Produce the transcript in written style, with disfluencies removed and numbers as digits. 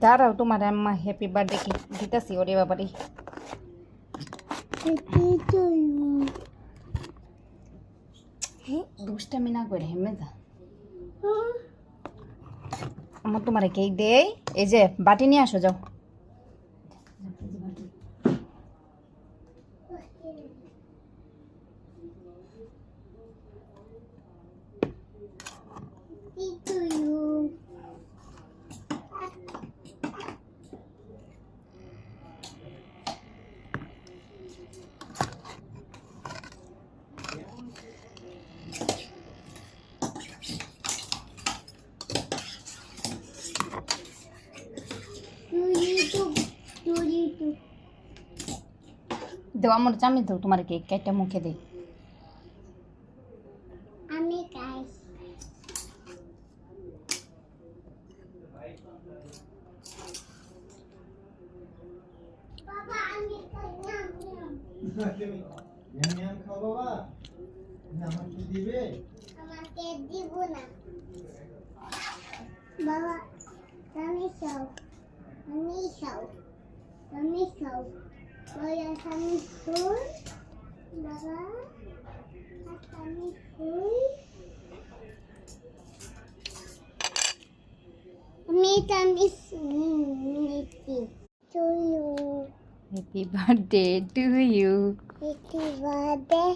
দাঁড়াও, তোমার আম্মা হ্যাপি বার্থডে কি দিতেছি। ওরে বাবারে, দুষ্টামি না করে হেমে যা। আমার তোমার কেক দেই, এই যে বাটি নিয়ে আসো, যাও। দেও আমার চামি, দাও তোমার কেক কেটে মুখে দেই। আমি খাই। বাবা আমি খাই না। খাও বাবা, আমাকে দিবে? আমাকে দিব না বাবা, আমি খাও, আমি খাও, আমি খাও। ওরা আমি ফুল বাবা, আমি ফুল, আমি মিষ্টি to you. Happy birthday to you. Happy birthday